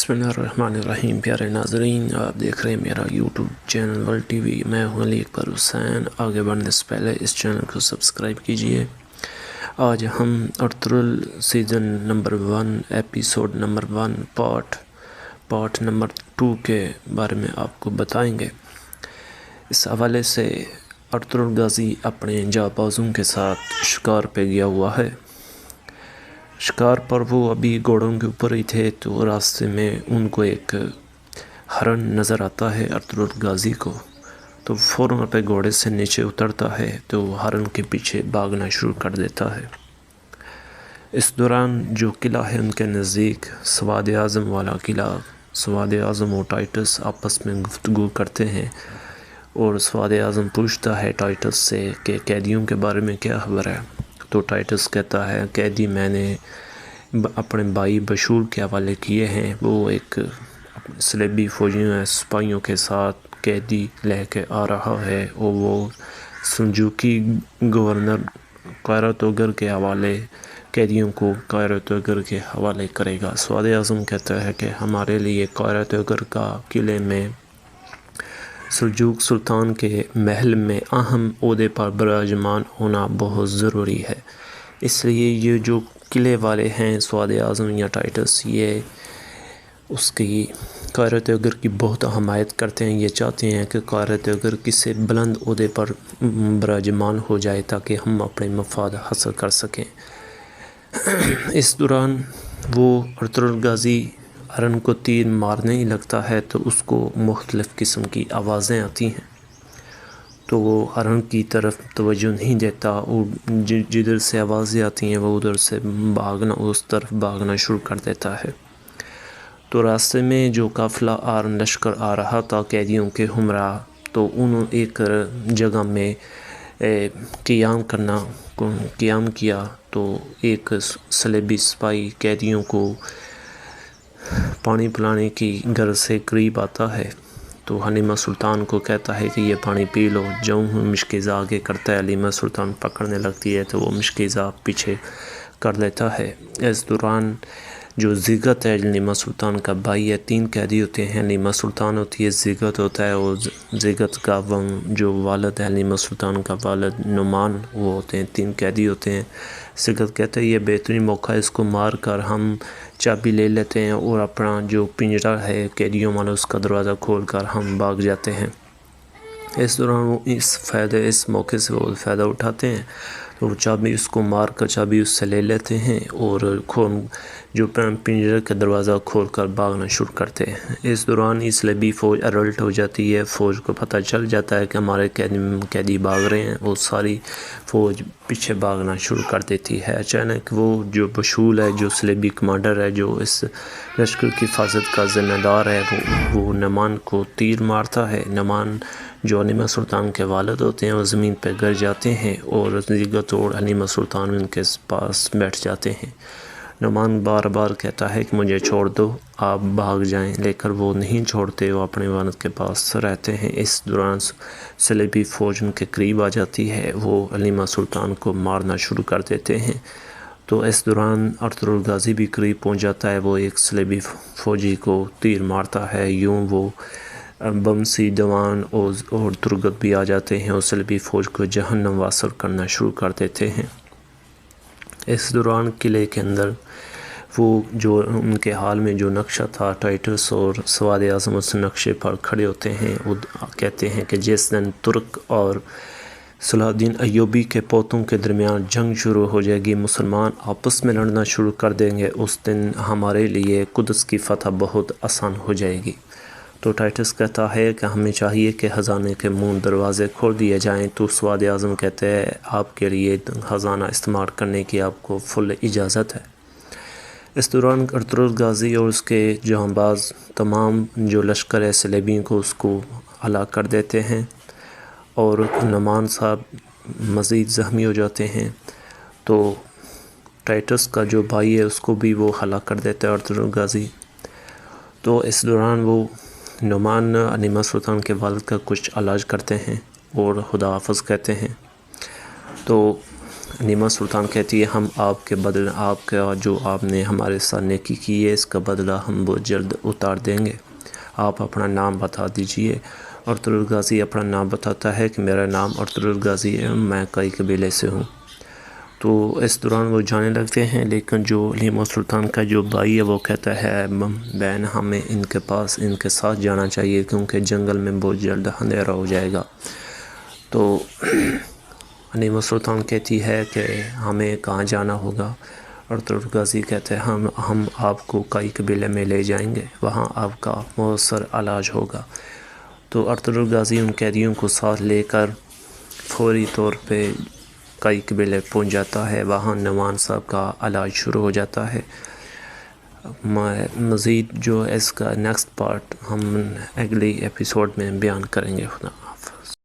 बिस्मिल्लाहिर्रहमानिर्रहीम। प्यारे नाज़रीन, आप देख रहे हैं मेरा यूट्यूब चैनल वर्ल्ड टीवी। मैं हूं अली अकबर हुसैन। आगे बढ़ने से पहले इस चैनल को सब्सक्राइब कीजिए। आज हम Ertugrul season number 1 episode number 1 part number 2 के बारे में आपको बताएंगे। इस हवाले से अर्तुगरुल गाज़ी अपने जाबाजों के साथ शिकार पे गया हुआ है। शिकार पर वो अभी घोड़ों के ऊपर ही थे तो रास्ते में उनको एक हरन नज़र आता है अर्तुगरुल गाज़ी को। तो फ़ौरन पे घोड़े से नीचे उतरता है तो हरन के पीछे भागना शुरू कर देता है। इस दौरान जो किला है उनके नज़दीक सवाद आज़म वाला किला, सवाद आज़म और टाइटस आपस में गुफ्तगू करते हैं और सवाद आज़म पूछता है टाइटस से कि कैदियों के बारे में क्या खबर है। तो टाइटस कहता है कैदी मैंने अपने भाई बशूर के हवाले किए हैं। वो एक सलेबी फौजियों सिपाहियों के साथ कैदी लेके आ रहा है और वो सुलजूकी गवर्नर कायरो तोगर के हवाले कैदियों को कायरो तोगर के हवाले करेगा। सवाद आज़म कहता है कि हमारे लिए कायरो तोगर का किले में सुलजूक सुल्तान के महल में अहम ओहदे पर विराजमान होना बहुत ज़रूरी है। इसलिए ये जो किले वाले हैं सवाद आज़म या टाइटस, ये उसकी कायरो तोगर की बहुत हमायत करते हैं। ये चाहते हैं कि कायरो तोगर किसी बुलंद ओहदे पर विराजमान हो जाए ताकि हम अपने मफाद हासिल कर सकें। इस दौरान वो अर्तुगरुल गाज़ी हरन को तीर मारने ही लगता है तो उसको मुख्तलिफ़ किस्म की आवाज़ें आती हैं तो वो हरन की तरफ तवज्जो नहीं देता और जिधर से आवाज़ें आती हैं वो उधर से उस तरफ भागना शुरू कर देता है। तो रास्ते में जो काफ़िला लश्कर आ रहा था कैदियों के हमरा, तो उन्होंने एक जगह में क़याम किया तो एक सलेबी सिपाही कैदियों को पानी पिलाने की गर्ज से करीब आता है तो हलीमा सुल्तान को कहता है कि ये पानी पी लो। जब मिश्किज़ा आगे करता है हलीमा सुल्तान पकड़ने लगती है तो वो मिश्किज़ा पीछे कर लेता है। इस दौरान जो ज़िगत है हलीमा सुल्तान का भाई है, 3 कैदी होते हैं। हलीमा सुल्तान होती है, ज़िगत होता है और ज़िगत का जो वालिद है हलीमा सुल्तान का वालिद नुमान, वो होते हैं। 3 कैदी होते हैं। ज़िगत कहते हैं ये बेहतरीन मौका है, इसको मार कर हम चाबी ले लेते हैं और अपना जो पिंजरा है कैदियों वाला उसका दरवाज़ा खोल कर हम भाग जाते हैं। इस दौरान वो इस मौके से वो फ़ायदा उठाते हैं तो चाबी उसको मार कर चाबी उससे ले लेते हैं और जो पिंजरे का दरवाज़ा खोल कर भागना शुरू करते हैं। इस दौरान इसलिए फ़ौज अलर्ट हो जाती है। फ़ौज को पता चल जाता है कि हमारे कैदी भाग रहे हैं और सारी फ़ौज पीछे भागना शुरू कर देती है। अचानक वो जो बशूर है, जो सलेबी कमांडर है, जो इस लश्कर की हिफाजत का ज़िम्मेदार है, वो नुमान को तीर मारता है। नुमान जो हलीमा सुल्तान के वालिद होते हैं वो ज़मीन पर गिर जाते हैं और ज़िगत और हलीमा सुल्तान उनके पास बैठ जाते हैं। नुमान बार बार कहता है कि मुझे छोड़ दो, आप भाग जाएं, लेकिन वो नहीं छोड़ते, वो अपने वालिद के पास रहते हैं। इस दौरान सलेबी फ़ौज उनके करीब आ जाती है, वो हलीमा सुल्तान को मारना शुरू कर देते हैं। तो इस दौरान अर्तुगरुल गाज़ी भी करीब पहुंच जाता है। वो एक सलेबी फ़ौजी को तीर मारता है। यूँ वो बमसी दवान और तुरगत भी आ जाते हैं और सलेबी फ़ौज को जहन्नम वासल करना शुरू कर देते हैं। इस दौरान किले के अंदर वो जो उनके हाल में जो नक्शा था, टाइटस और सवाद आज़म उस नक्शे पर खड़े होते हैं। वो कहते हैं कि जिस दिन तुर्क और सलाहुद्दीन अय्यूबी के पोतों के दरमियान जंग शुरू हो जाएगी, मुसलमान आपस में लड़ना शुरू कर देंगे, उस दिन हमारे लिए कुद्स की फ़तह बहुत आसान हो जाएगी। तो टाइटस कहता है कि हमें चाहिए कि ख़जाने के मुँह दरवाज़े खोल दिए जाएं। तो सवाद आज़म कहते हैं आपके लिए ख़जाना इस्तेमाल करने की आपको फुल इजाज़त है। इस दौरान अर्तुगरुल गाज़ी और उसके जहांबाज तमाम जो लश्कर है सलेबियों को उसको हलाक कर देते हैं और नुमान साहब मज़ीद ज़ख्मी हो जाते हैं। तो टाइटस का जो भाई है उसको भी वो हलाक कर देता है अर्तुगरुल गाज़ी। तो इस दौरान वो नुमान हलीमा सुल्तान के वालिद का कुछ इलाज करते हैं और खुदा हाफ़िज़ कहते हैं। तो حلیمہ سلطان کہتی ہے ہم آپ کے بدلے آپ کا جو آپ نے ہمارے ساتھ نیکی کی ہے اس کا بدلہ ہم بہت جلد اتار دیں گے، آپ اپنا نام بتا دیجئے۔ ارطغرل غازی اپنا نام بتاتا ہے کہ میرا نام ارطغرل غازی ہے، میں کئی قبیلے سے ہوں۔ تو اس دوران وہ جانے لگتے ہیں، لیکن جو حلیمہ سلطان کا جو بھائی ہے وہ کہتا ہے بہن ہمیں ان کے پاس ان کے ساتھ جانا چاہیے کیونکہ جنگل میں بہت جلد اندھیرا ہو جائے گا۔ تو حلیمہ سلطان کہتی ہے کہ ہمیں کہاں جانا ہوگا؟ ارطغرل غازی کہتے ہیں ہم آپ کو کئی قبیلے میں لے جائیں گے، وہاں آپ کا مؤثر علاج ہوگا۔ تو ارطغرل غازی ان قیدیوں کو ساتھ لے کر فوری طور پہ کئی قبیلے پہنچ جاتا ہے، وہاں نعمان صاحب کا علاج شروع ہو جاتا ہے۔ مزید جو اس کا نیکسٹ پارٹ ہم اگلی ایپیسوڈ میں بیان کریں گے۔